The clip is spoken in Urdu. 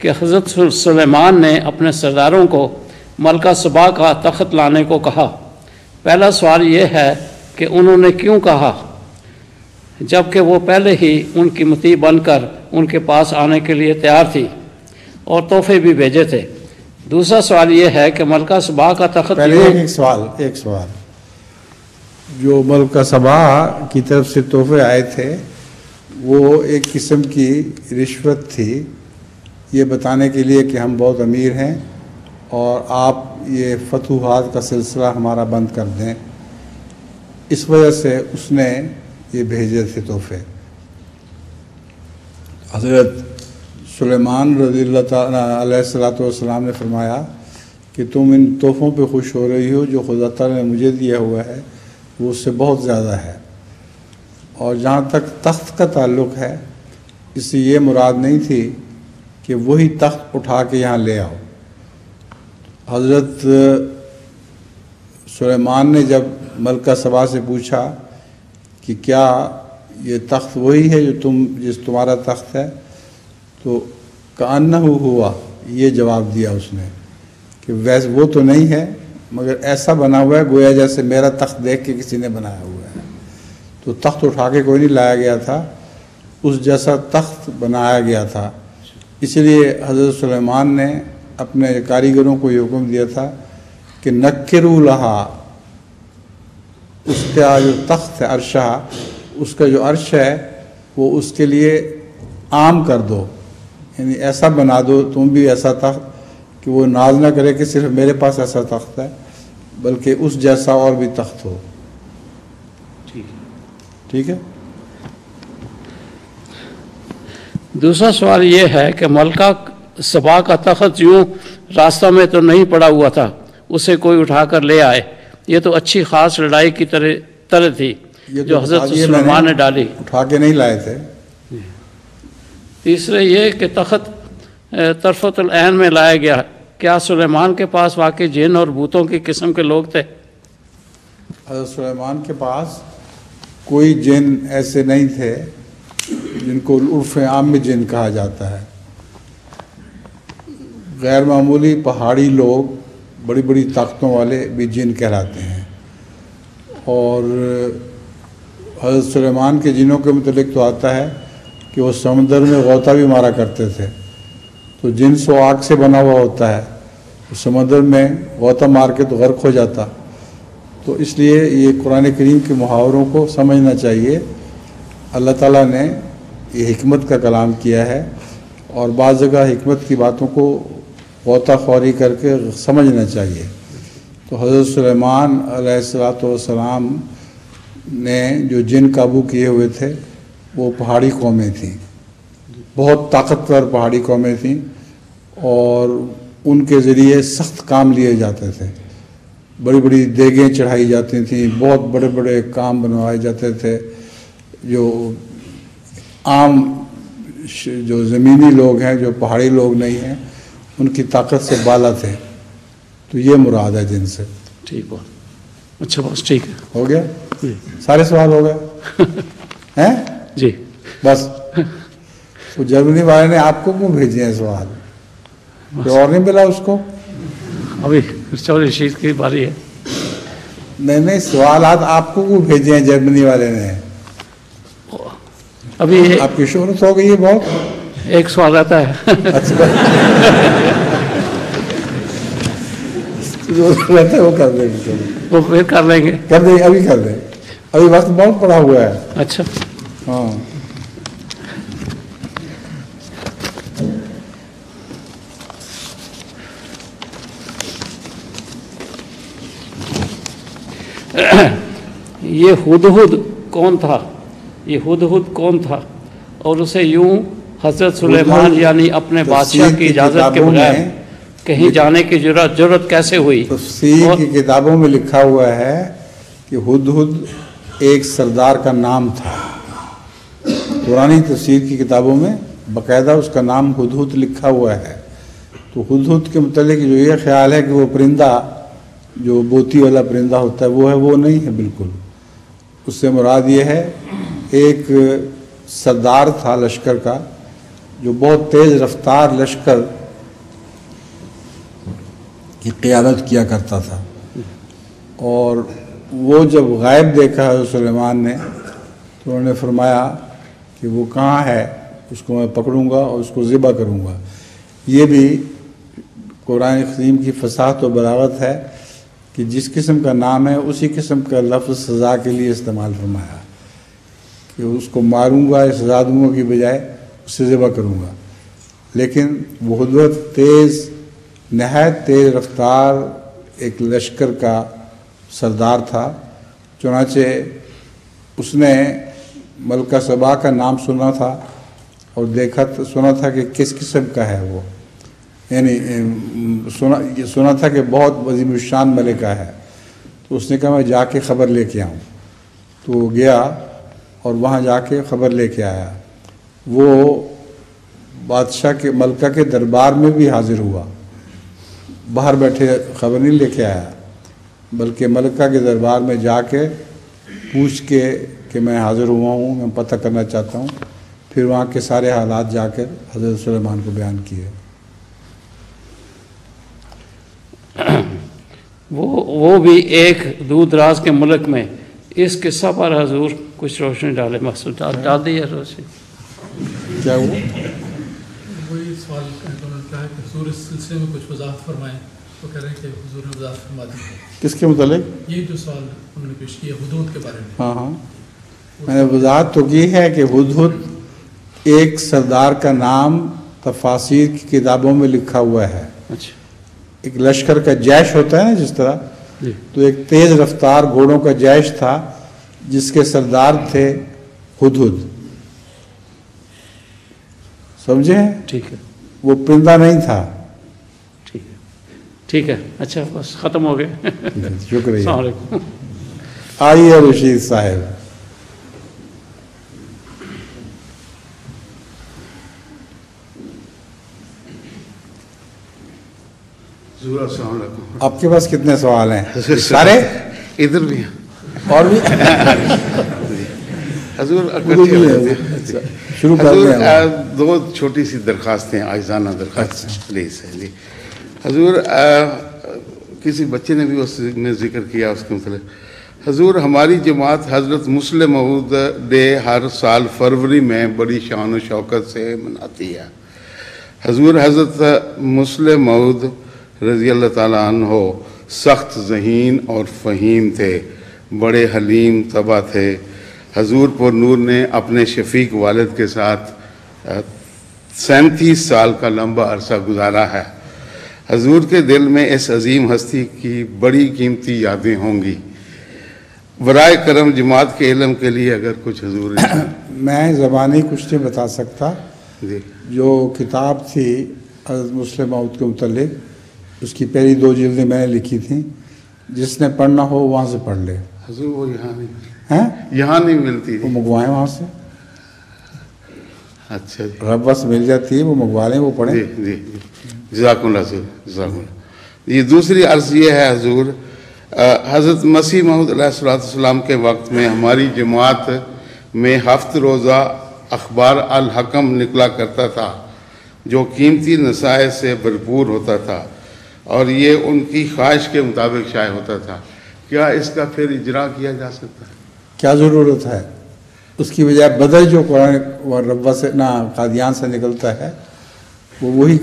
کہ حضرت سلیمان نے اپنے سرداروں کو ملکہ سبا کا تخت لانے کو کہا۔ پہلا سوال یہ ہے کہ انہوں نے کیوں کہا جبکہ وہ پہلے ہی ان کی مطیع بن کر ان کے پاس آنے کے لیے تیار تھی اور تحفے بھی بھیجے تھے۔ دوسرا سوال یہ ہے کہ ملکہ سبا کا تخت ایک سوال جو ملکہ سبا کی طرف سے تحفے آئے تھے وہ ایک قسم کی رشوت تھی، یہ بتانے کے لیے کہ ہم بہت امیر ہیں اور آپ یہ فتوحات کا سلسلہ ہمارا بند کر دیں، اس وجہ سے اس نے یہ بھیجے تھے تحفے۔ حضرت سلیمان رضی اللہ تعالیٰ علیہ السلام نے فرمایا کہ تم ان تحفوں پہ خوش ہو رہی ہو جو خدا تعالیٰ نے مجھے دیا ہوا ہے وہ اس سے بہت زیادہ ہے، اور جہاں تک تخت کا تعلق ہے اس سے یہ مراد نہیں تھی کہ وہی تخت اٹھا کے یہاں لے آؤ۔ حضرت سلیمان نے جب ملکہ سبا سے پوچھا کہ کیا یہ تخت وہی ہے جو تمہارا تخت ہے، تو کأنہ ہوا، یہ جواب دیا اس نے کہ ویسے وہ تو نہیں ہے مگر ایسا بنا ہوا ہے گویا جیسے میرا تخت دیکھ کے کسی نے بنایا ہوا ہے۔ تو تخت اٹھا کے کوئی نہیں لایا گیا تھا، اس جیسا تخت بنایا گیا تھا۔ اس لیے حضرت سلیمان نے اپنے کاریگروں کو یہ حکم دیا تھا کہ نکروا لہا، اس کا جو تخت ہے عرشہ، اس کا جو عرش ہے وہ اس کے لیے عام کر دو، یعنی ایسا بنا دو تم بھی ایسا تخت کہ وہ ناز نہ کرے کہ صرف میرے پاس ایسا تخت ہے بلکہ اس جیسا اور بھی تخت ہو۔ ٹھیک ہے۔ دوسرا سوال یہ ہے کہ ملکہ سبا کا تخت یوں راستہ میں تو نہیں پڑا ہوا تھا، اسے کوئی اٹھا کر لے آئے، یہ تو اچھی خاص لڑائی کی طرح تھی جو حضرت سلیمان نے ڈالی، اٹھا کے نہیں لائے تھے۔ تیسرے یہ کہ تخت طرفۃ العین میں لایا گیا، کیا سلیمان کے پاس واقعی جن اور بھوتوں کی قسم کے لوگ تھے؟ حضرت سلیمان کے پاس کوئی جن ایسے نہیں تھے جن کو عرف عام میں جن کہا جاتا ہے۔ غیر معمولی پہاڑی لوگ بڑی بڑی طاقتوں والے بھی جن کہلاتے ہیں، اور حضرت سلیمان کے جنوں کے متعلق تو آتا ہے کہ وہ سمندر میں غوطہ بھی مارا کرتے تھے، تو جن سو آگ سے بنا ہوا ہوتا ہے، سمندر میں غوطہ مار کے تو غرق ہو جاتا۔ تو اس لیے یہ قرآن کریم کے محاوروں کو سمجھنا چاہیے۔ اللہ تعالیٰ نے یہ حکمت کا کلام کیا ہے، اور بعض جگہ حکمت کی باتوں کو غوطہ خوری کر کے سمجھنا چاہیے۔ تو حضرت سلیمان علیہ السلام نے جو جن قابو کیے ہوئے تھے وہ پہاڑی قومیں تھیں، بہت طاقتور پہاڑی قومیں تھیں، اور ان کے ذریعے سخت کام لیے جاتے تھے، بڑی بڑی دیگیں چڑھائی جاتی تھیں، بہت بڑے بڑے کام بنوائے جاتے تھے، جو عام جو زمینی لوگ ہیں، جو پہاڑی لوگ نہیں ہیں، ان کی طاقت سے بالا تھے۔ تو یہ مراد ہے جن سے۔ ٹھیک بات، اچھا بس ٹھیک ہے، ہو گیا؟ سارے سوال ہو گئے ہیں؟ جی بس۔ تو جرمنی والے نے آپ کو کیوں بھیجے ہیں سوال؟ کوئی اور نہیں ملا اس کو؟ ابھی چودھری شیخ کی باری ہے۔ نہیں، سوالات آپ کو کیوں بھیجے ہیں جرمنی والے نے؟ ابھی آپ کی شہرت ہو گئی ہے بہت۔ ایک سوال رہتا ہے۔ اچھا جو رہتا ہے وہ کر دیں گے، وہ پھر کر لیں گے، کر دیں، ابھی کر دیں، ابھی وقت بہت پڑا ہوا ہے۔ اچھا ہاں، یہ ہدہد کون تھا؟ یہ ہدہد کون تھا اور اسے یوں حضرت سلیمان یعنی اپنے بادشاہ کی اجازت کے بغیر کہیں جانے کی جرت کیسے ہوئی؟ تفسیر کی کتابوں میں لکھا ہوا ہے کہ ہدہد ایک سردار کا نام تھا۔ پرانی تفسیر کی کتابوں میں باقاعدہ اس کا نام ہدہد لکھا ہوا ہے۔ تو ہدہد کے متعلق جو یہ خیال ہے کہ وہ پرندہ جو بوتی والا پرندہ ہوتا ہے وہ نہیں ہے بالکل۔ اس سے مراد یہ ہے ایک سردار تھا لشکر کا جو بہت تیز رفتار لشکر کی قیادت کیا کرتا تھا، اور وہ جب غائب دیکھا حضرت سلیمان نے تو انہوں نے فرمایا کہ وہ کہاں ہے، اس کو میں پکڑوں گا اور اس کو ذبح کروں گا۔ یہ بھی قرآن کریم کی فصاحت و بلاغت ہے کہ جس قسم کا نام ہے اسی قسم کا لفظ سزا کے لیے استعمال فرمایا کہ اس کو ماروں گا یا سزا دوں گا کی بجائے اسے ذبح کروں گا۔ لیکن وہ ہدہد نہایت تیز رفتار ایک لشکر کا سردار تھا، چنانچہ اس نے ملکہ سبا کا نام سنا تھا اور سنا تھا کہ کس قسم کا ہے وہ، یعنی سنا تھا کہ بہت عظیم الشان ملکہ ہے، تو اس نے کہا میں جا کے خبر لے کے آؤں۔ تو وہ گیا اور وہاں جا کے خبر لے کے آیا۔ وہ بادشاہ کے ملکہ کے دربار میں بھی حاضر ہوا، باہر بیٹھے خبر نہیں لے کے آیا، بلکہ ملکہ کے دربار میں جا کے پوچھ کے کہ میں حاضر ہوا ہوں، میں پتہ کرنا چاہتا ہوں، پھر وہاں کے سارے حالات جا کر حضرت سلیمان کو بیان کیے۔ وہ بھی ایک دور دراز کے ملک میں اس قصہ پر حضور کچھ روشنی ڈالے، مقصود ڈال دی ہے روشنی۔ کیا ہوا؟ وہی سوال انہوں نے کہا کہ حضور اس سلسلے میں کچھ وضاحت فرمائیں، تو کہہ رہے ہیں کہ حضور نے وضاحت فرما دی۔ کس کے متعلق؟ یہ جو سوال انہوں نے پیش کیا حدود کے بارے میں۔ ہاں ہاں، میں نے وضاحت تو کی ہے کہ ہدہد ایک سردار کا نام تفاسیر کی کتابوں میں لکھا ہوا ہے۔ اچھا، ایک لشکر کا جیش ہوتا ہے نا جس طرح، تو ایک تیز رفتار گھوڑوں کا جیش تھا جس کے سردار تھے ہدہد، سمجھے؟ ٹھیک ہے، وہ پرندہ نہیں تھا۔ ٹھیک ہے، ٹھیک ہے، اچھا بس ختم ہو گئے۔ شکریہ۔ السلام علیکم۔ آئیے رشید صاحب۔ السلام علیکم۔ آپ کے پاس کتنے سوال ہیں؟ سارے ادھر بھی ہیں اور بھی؟ حضور شروع کر حضور دیں۔ دو چھوٹی سی درخواستیں، عاجزانہ درخواست پلیز ہے جی۔ حضور کسی بچے نے بھی اس میں ذکر کیا اس کے متعلق۔ حضور ہماری جماعت حضرت مسلم موعود ڈے ہر سال فروری میں بڑی شان و شوکت سے مناتی ہے۔ حضور حضرت مسلم موعود رضی اللہ تعالیٰ عنہ سخت ذہین اور فہیم تھے، بڑے حلیم طبع تھے۔ حضور پر نور نے اپنے شفیق والد کے ساتھ 37 سال کا لمبا عرصہ گزارا ہے۔ حضور کے دل میں اس عظیم ہستی کی بڑی قیمتی یادیں ہوں گی۔ برائے کرم جماعت کے علم کے لیے اگر کچھ حضور میں زبانی کچھ نہیں بتا سکتا۔ جی جو کتاب تھی حضرت مسلم موعود کے متعلق، اس کی پہلی 2 جلدیں میں نے لکھی تھیں، جس نے پڑھنا ہو وہاں سے پڑھ لے۔ حضور وہ یہاں نہیں ملتی، ہیں یہاں نہیں ملتی وہ منگوائیں وہاں سے، اچھا جی ربا سے مل جاتی ہے، وہ منگوا لیں، وہ پڑھیں۔ جی جی جزاک اللہ حضور، جزاک اللہ۔ یہ دوسری عرض یہ ہے حضور، حضرت مسیح موعود علیہ السلام کے وقت میں ہماری جماعت میں 7 روزہ اخبار الحکم نکلا کرتا تھا جو قیمتی نصائح سے بھرپور ہوتا تھا، اور یہ ان کی خواہش کے مطابق شائع ہوتا تھا۔ کیا اس کا پھر اجرا کیا جا سکتا ہے؟ کیا ضرورت ہے؟ اس کی بجائے بدل جو قرآن ربا سے نہ قادیان سے نکلتا ہے وہ وہی